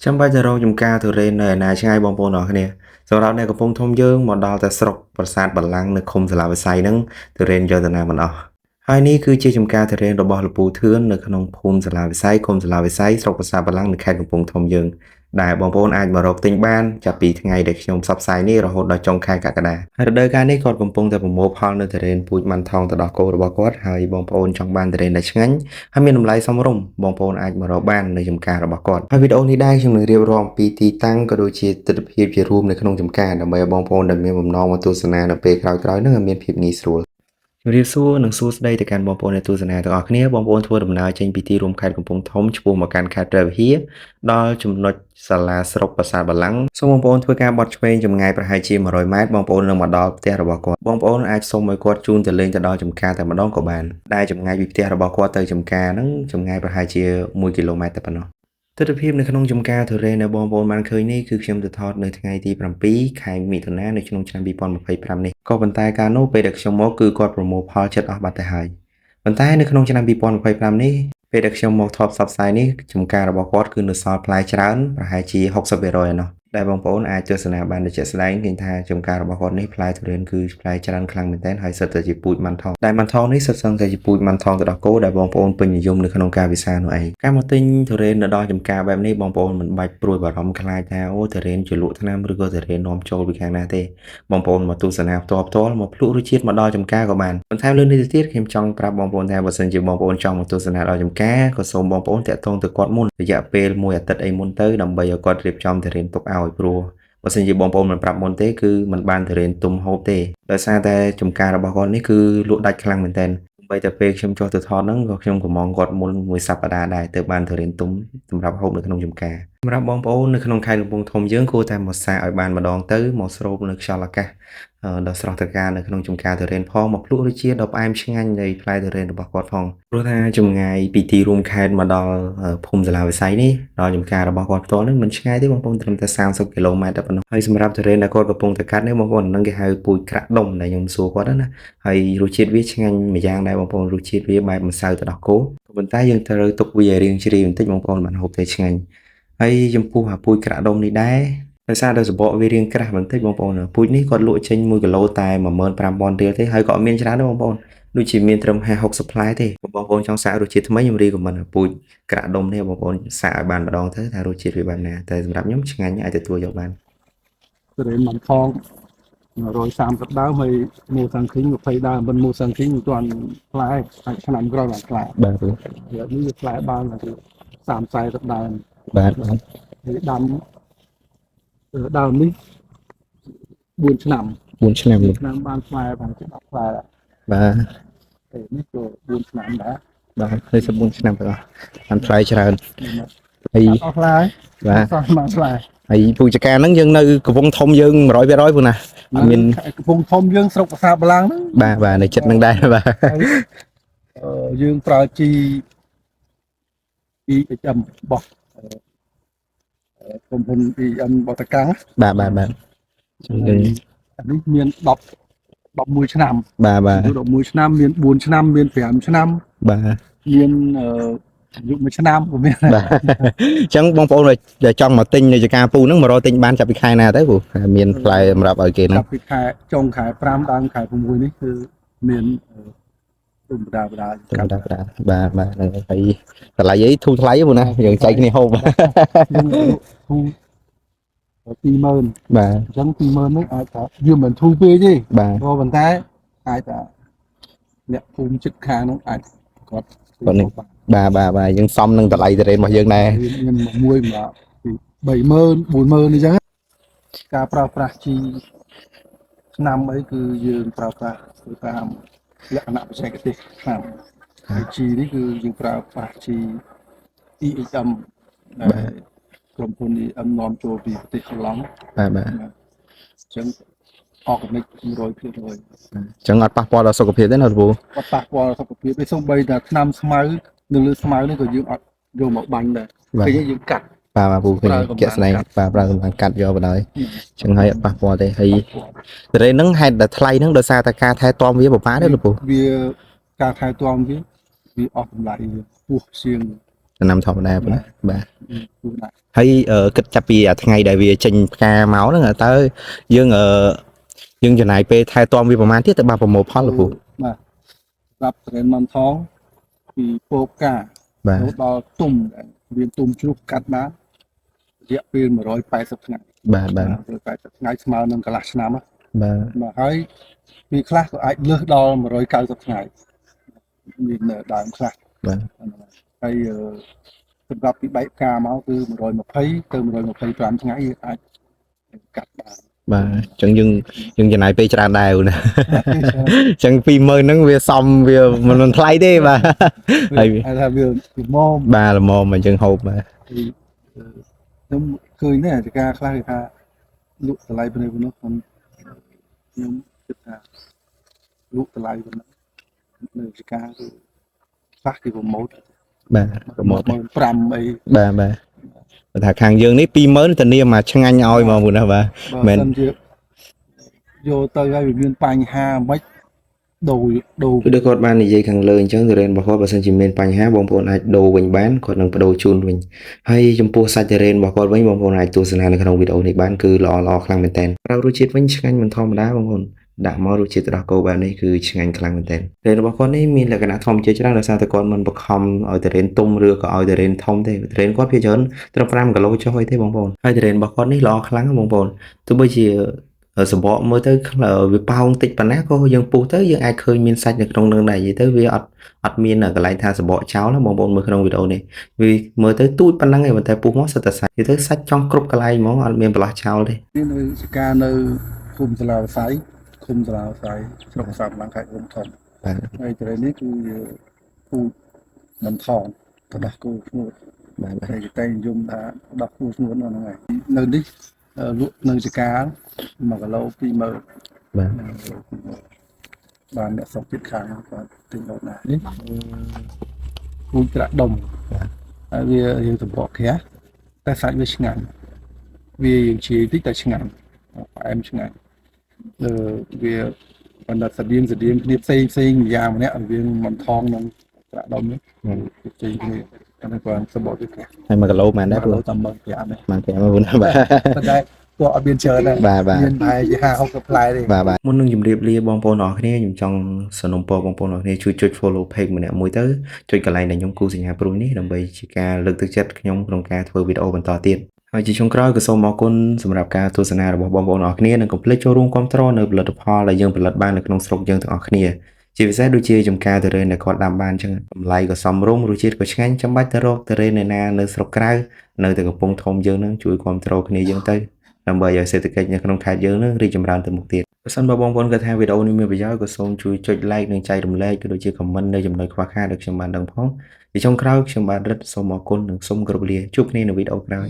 ចាំបាច់ទៅរកចំការទុរេននៅឯណាឆ្ងាយបងប្អូនអរគ្នាសម្រាប់អ្នកកំពុងធំយើងមកដល់តែស្រុកប្រាសាទបល្ល័ង្កនៅឃុំសាឡាវិស័យហ្នឹងទុរេនយកទៅណាមិនអស់ហើយនេះគឺជាចំការទុរេនរបស់លោកពូធឿននៅក្នុងភូមិសាឡាវិស័យឃុំសាឡាវិស័យស្រុកប្រាសាទបល្ល័ង្កនៅខេត្តកំពង់ធំយើងដែលបងប្អូនអាចមករកទិញបានចាប់ពីថ្ងៃដែលខ្ញុំផ្សព្វផ្សាយនេះរហូតដល់ចុងខែកក្កដាហើយរដូវកាលនេះគាត់កំពុងតែប្រមូលផលនៅទុរេនពូជម៉ាន់ថងទៅដល់គោរបស់គាត់ហើយបងប្អូនចង់បានទុរេនដែលឆ្ងាញ់ហើយមានតម្លៃសមរម្យបងប្អូនអាចមករកបាននៅចំការរបស់គាត់ហើយវីដេអូនេះដែរខ្ញុំនឹងរៀបរាប់អំពីទីតាំងក៏ដូចជាទិដ្ឋភាពជារួមនៅក្នុងចំការដើម្បីឲ្យបងប្អូនដែលមានបំណងមកទស្សនានៅពេលក្រោយៗនឹងមានភាពងាយស្រួលជំរាបសួរនិងសួស្តីទៅកាន់បងប្អូនអ្នកទស្សនាទាំងអស់គ្នាបងប្អូនធ្វើដំណើរចេញពីទីរួមខេត្តកំពង់ធំឆ្ពោះមកកាន់ខេត្តព្រះវិហារដល់ចំណុចសាលាស្រុកប្រាសាទបល្ល័ង្កសូមបងប្អូនធ្វើការបត់ឆ្វេងចម្ងាយប្រហែលជា100ម៉ែត្របងប្អូននឹងមកដល់ផ្ទះរបស់គាត់បងប្អូនអាចសុំឲ្យគាត់ជូនទៅលេងទៅដល់ចំការតែម្ដងក៏បានដែលចម្ងាយពីផ្ទះរបស់គាត់ទៅចំការហ្នឹងចម្ងាយប្រហែលជា1គីឡូម៉ែត្រតែប៉ុណ្ណោះទិដ្ឋភាពនៅក្នុងចំការទុរេនដែលបងប្អូនបានឃើញនេះគឺខ្ញុំទៅថតនៅថ្ងៃទី7ខែមិថុនានៅក្នុងឆ្នាំ2025នេះក៏ប៉ុន្តែកាលនោះពេលដែលខ្ញុំមកគឺគាត់ប្រមូលផលចិត្តអស់បាត់ទៅហើយប៉ុន្តែនៅក្នុងឆ្នាំ2025នេះពេលដែលខ្ញុំមកថតផ្សព្វផ្សាយនេះចំការរបស់គាត់គឺនៅសល់ផ្លែច្រើនប្រហែលជា60%ឯណោះដែលបងប្អូនអាចទស្សនាបានជាក់ស្ដែងឃើញថាចំការរបស់គាត់នេះផ្លែទុរេនគឺផ្លែច្រើនខ្លាំងមែនទែនហើយសិតតែជាពូជម៉ាន់ថងដែលម៉ាន់ថងនេះសិតសឹងតែជាពូជម៉ាន់ថងទៅដល់គោដែលបងប្អូនពេញនិយមនៅក្នុងការវិសាលនោះឯងការមកទិញទុរេននៅដល់ចំការបែបនេះបងប្អូនមិនបាច់ព្រួយបារម្ភខ្លាចថាអូទុរេនជាលក់ថ្នាំឬក៏ទុរេននាំចូលពីខាងណាទេបងប្អូនមកទស្សនាផ្ទាល់មកភ្លក់រសជាតិមកដល់ចំការក៏បានបន្ថែមលើនេះទៅទៀតខ្ញុំចង់ប្រាប់បងប្អូនថាបើសិនជាបងប្អូនចង់មកទស្សនាដល់ចំការក៏សូមបងប្អូនតាក់ទងទៅគាត់មុនរយៈពេល1អាទិត្យអីមុនទៅដើម្បីឲ្យគាត់រៀបចំទុរេនទុកឲ្យព្រោះបើសិនជាបងប្អូនមិនប្រាប់មុនទេគឺមិនបានទុរេនទុំហូបទេដោយសារតែចំការរបស់គាត់នេះគឺលក់ដាច់ខ្លាំងមែនទែនបីតែពេលខ្ញុំចុះទៅថតហ្នឹងក៏ខ្ញុំក៏មងគាត់មុនមួយសប្តាហ៍ដែរទើបបានទុរេនទុំសម្រាប់ហូបនៅក្នុងចំការសម្រាប់បងប្អូននៅក្នុងខេត្តកំពង់ធំយើងគួរតែមកសាកឲ្យបានម្ដងទៅមកស្រូបនៅខ្យល់អាកាសដ៏ស្រស់ត្រកាលនៅក្នុងចំការទុរេនផងមកភ្លក់រសជាតិដ៏ផ្អែមឆ្ងាញ់នៃផ្លែទុរេនរបស់គាត់ផងព្រោះថាចម្ងាយពីទីរួមខេត្តមកដល់ភូមិសាឡាវិស័យនេះដល់ចំការរបស់គាត់ផ្ទាល់នេះមិនឆ្ងាយទេបងប្អូនត្រឹមតែ30គីឡូម៉ែត្រតែប៉ុណ្ណោះហើយសម្រាប់ទុរេនដែលគាត់កំពុងតែកាត់នេះបងប្អូននឹងគេហៅពូជក្រាក់ដុំដែលខ្ញុំសួរគាត់ណាហើយរសជាតិវាឆ្ងាញ់មួយយ៉ាងដែរបងប្អូនរសជាតិវាបែបម្សៅទៅដោះគោក៏ប៉ុន្តែយើងត្រូវទុកវាឲ្យរាងជ្រាបបន្តិចបងប្អូនបានហូបទៅឆ្ងាញ់ហើយចំពោះអាពូជក្រាក់ដុំនេះដែរដោយសារតែសម្បកវារាងក្រាស់បន្តិចបងប្អូនពូជនេះគាត់លក់ចេញ1គីឡូតែ15000រៀលទេហើយក៏អត់មានច្រើនទេបងប្អូនដូចជាមានត្រឹម50-60ផ្លែទេបងប្អូនចង់សាករសជាតិថ្មីខ្ញុំរីកមិនពូជក្រាក់ដុំនេះបងប្អូនសាកឲ្យបានម្ដងទៅថារសជាតិវាបែបណាតែសម្រាប់ខ្ញុំឆ្ងាញ់អាចទទួលយកបានទុរេនម៉ាន់ថង130ដើមហើយមូសាំងឃីង20ដើមមិនមូសាំងឃីងមិនទាន់ផ្លែអាចឆ្នាំក្រោយបានផ្លែបាទនេះវាផ្លែបាន30-40ដើមបាទហើយដើមនេះ4ឆ្នាំ4ឆ្នាំបានផ្លែបានជា10ផ្លែបាទពេលនេះក៏4ឆ្នាំដែរបាទ24ឆ្នាំទៅបានផ្លែច្រើនហើយអស់ផ្លែបាទសោះបានផ្លែហើយពូជការហ្នឹងយើងនៅកំពង់ធំយើង100%ពូណាមានកំពង់ធំយើងស្រុកប្រាសាទបល្ល័ង្កហ្នឹងបាទនៅចិត្តហ្នឹងដែរបាទយើងប្រើជី EHM របស់ក្រុមហ៊ុន EM បតកាំងបាទយើងនេះមាន11ឆ្នាំបាទ11ឆ្នាំមាន4ឆ្នាំមាន5ឆ្នាំបាទមានអាយុ1ឆ្នាំក៏មានបាទអញ្ចឹងបងប្អូនដែលចង់មកទិញនៅចការពូហ្នឹងមករកទិញបានចាប់ពីខែណាទៅពូមានផ្លែសម្រាប់ឲ្យគេហ្នឹងចាប់ពីខែចុងខែ5ដល់ខែ6នេះគឺមានទុំបដាបាទហ្នឹងហើយតម្លៃអីធូរថ្លៃពូណាយើងចែកគ្នាហូបយើងធូរ20000បាទអញ្ចឹង20000នេះអាចថាយើងមិនធូរពេកទេបាទក៏ប៉ុន្តែអាចថាអ្នកភូមិជិតខាងនោះអាចគាត់នេះបាទយើងសំនឹងតម្លៃទុរេនរបស់យើងដែរមានមួយមកពី30000 40000អញ្ចឹងការប្រើប្រាស់ជីឆ្នាំអីគឺយើងប្រើប្រាស់ទៅតាមលក្ខណៈបច្ចេកទេសឆ្នាំហើយជីនេះគឺយើងប្រើប្រាស់ជី EHM ដែលក្រុមហ៊ុន EM នាំចូលពីប្រទេសកូឡុងបាទអញ្ចឹងអอร์แกนิก 100% អញ្ចឹងអត់ប៉ះពាល់ដល់សុខភាពទេណាពូអត់ប៉ះពាល់ដល់សុខភាពទេសូម្បីតែថ្នាំស្មៅនៅលើស្មៅនេះក៏យើងអត់យកមកបាញ់ដែរពេលយើងកាត់បាទពូឃើញជាក់ស្ដែងបាទប្រើកម្លាំងកាត់យកបណ្ដោយអញ្ចឹងហើយអត់ប៉ះពាល់ទេហើយទុរេនហ្នឹងហេតុតែថ្លៃហ្នឹងដោយសារតែការថែទាំវាពិបាកទេលោកពូវាការថែទាំវាអស់តម្លៃពោះជាង ដំណាំធម្មតាប៉ុណ្ណាបាទ ពូដាក់ ហើយគិតចាប់ពីថ្ងៃដែលវាចេញផ្កាមកហ្នឹងតើយើងចំណាយពេលថែទាំវាប្រហែលទៀតទៅបានប្រមូលផលលោកពូ បាទសម្រាប់ត្រេនមំថងពីពោកការ បាទ រហូតដល់ទុំដែលវាទុំជ្រុះកាត់បានរយៈពេល180ថ្ងៃ បាទបាទ 180ថ្ងៃស្មើនឹងកន្លះឆ្នាំណា បាទ បាទហើយពីខ្លះក៏អាចលើសដល់190ថ្ងៃមាននៅដើមខ្លះ បាទ ហើយសម្រាប់ពីបែកផ្កាមកគឺ120ទៅ125ថ្ងៃយើងអាចកាត់បាន បាទអញ្ចឹងយើងចំណាយពេលច្រើនដែរណា អញ្ចឹង20000ហ្នឹងវាសមវាមិនថ្លៃទេបាទហើយ ហើយថាវាល្មម បាទល្មមអញ្ចឹងហូបបាទ ខ្ញុំឃើញដែរអាការខ្លះគេថាលក់តម្លៃប៉ុណ្ណេះខ្ញុំគិតថាលក់តម្លៃប៉ុណ្ណេះនៅអាការគឺខ្លះគេប្រម៉ូទ បាទប្រម៉ូទ 15000អី បាទបាទបើថាខាងយើងនេះ20000ធានាមកឆ្ងាញ់ឲ្យមកមួយណាបាទ បើមិនជាយកទៅហើយវាមានបញ្ហាមិនដូរ គឺដូចគាត់បាននិយាយខាងលើអញ្ចឹងទុរេនរបស់គាត់បើសិនជាមានបញ្ហាបងប្អូនអាចដូរវិញបានគាត់នឹងបដូរជូនវិញហើយចំពោះសាច់ទុរេនរបស់គាត់វិញបងប្អូនអាចទស្សនានៅក្នុងវីដេអូនេះបានគឺល្អខ្លាំងមែនទែនប្រើរសជាតិវិញឆ្ងាញ់មិនធម្មតាបងប្អូនដាក់មករសជាតិទឹកដោះគោបែបនេះគឺឆ្ងាញ់ខ្លាំងមែនទែនទុរេនរបស់គាត់នេះមានលក្ខណៈធម្មជាតិច្រើនដោយសារតែគាត់មិនបង្ខំឲ្យទុរេនទុំឬក៏ឲ្យទុរេនធំទេទុរេនគាត់ភាគច្រើនត្រឹម5គីឡូចុះអីទេបងប្អូនហើយទុរេនរបស់គាត់នេះល្អខ្លាំងបងប្អូនទោះបីជាសម្បកមើលទៅវាប៉ោងតិចប៉ុណ្ណាក៏យើងពុះទៅយើងអាចឃើញមានសាច់នៅក្នុងនឹងដែរនិយាយទៅវាអត់មានកន្លែងថាសម្បកចោលណាបងប្អូនមើលក្នុងវីដេអូនេះវាមើលទៅទូចប៉ុណ្ណឹងឯងតែពុះមកសិតតែសាច់និយាយទៅសាច់ចង់គ្រប់កន្លែងហ្មងអត់មានបន្លាស់ចោលទេ នេះនៅសការនៅឃុំសាឡាវស័យឃុំសាឡាវស័យស្រុកសាមឡងខេត្តរួមធំ បាទ ហើយត្រេននេះគឺពូមិនថងទៅដោះគោស្ងួត បាទ តែគេតែនិយមថាដោះគោស្ងួតហ្នឹងហើយនៅនេះលក់នៅសការ1គីឡូ20000 បាទ បានអ្នកស្រុកជិតខាងគាត់ទិញរត់ណានេះពូជក្រាក់ដុំហើយវាយើងសម្បកក្រាស់តែសាច់វាឆ្ងាញ់វាយើងជាតិចតែឆ្ងាញ់ផ្អែមឆ្ងាញ់វាបណ្ឌិតស្តៀងគ្នាផ្សេងយ៉ាងម្នាក់វាមិនថងនឹងក្រាក់ដុំនេះផ្សេងគ្នាតែគាត់សម្បកវាក្រាស់ ហើយ1គីឡូមែនដែរ 1គី ព្រោះ ឡូតែ1,500ទេ បាន5បងបាទ ប៉ុន្តែគាត់អត់មានច្រើនដែរ បាទបាទ មានតែជា50-60ផ្លែទេ បាទមុននឹងជម្រាបលាបងប្អូនអរគ្នាខ្ញុំចង់សនំពរបងប្អូនអរគ្នាជួយចុច follow page ម្នាក់មួយទៅចុចកន្លែងដែលខ្ញុំគូសញ្ញាព្រួយនេះដើម្បីជាការលើកទឹកចិត្តខ្ញុំក្នុងការធ្វើវីដេអូបន្តទៀតហើយជាចុងក្រោយក៏សូមអរគុណសម្រាប់ការទស្សនារបស់បងប្អូនអរគ្នានិងកុំភ្លេចចូលរួមគាំទ្រនៅផលិតផលដែលយើងផលិតបាននៅក្នុងស្រុកយើងទាំងអស់គ្នាជាពិសេសដូចជាចំការទុរេនដែលគាត់ដាំបានអញ្ចឹងតម្លៃក៏សមរម្យរសជាតិក៏ឆ្ងាញ់ចាំបាច់ទៅរកទុរេនណានៅស្រុកក្រៅនៅតែកំពង់ធំយើងនឹងជួយគាំទ្រគ្នាយើងទៅដើម្បីឲ្យសេដ្ឋកិច្ចនៅក្នុងខេត្តយើងនឹងរីកចម្រើនទៅមុខទៀតបើសិនបើបងប្អូនគាត់ថាវីដេអូនេះមានប្រយោជន៍ក៏សូមជួយចុច like និងចែករំលែកក៏ដូចជា comment នៅចំណុចខ្វះខាតដែលខ្ញុំបានដឹងផងជាចុងក្រោយខ្ញុំបាទរិទ្ធសូមអរគុណនិងសូមគោរពលាជួបគ្នានៅវីដេអូក្រោយ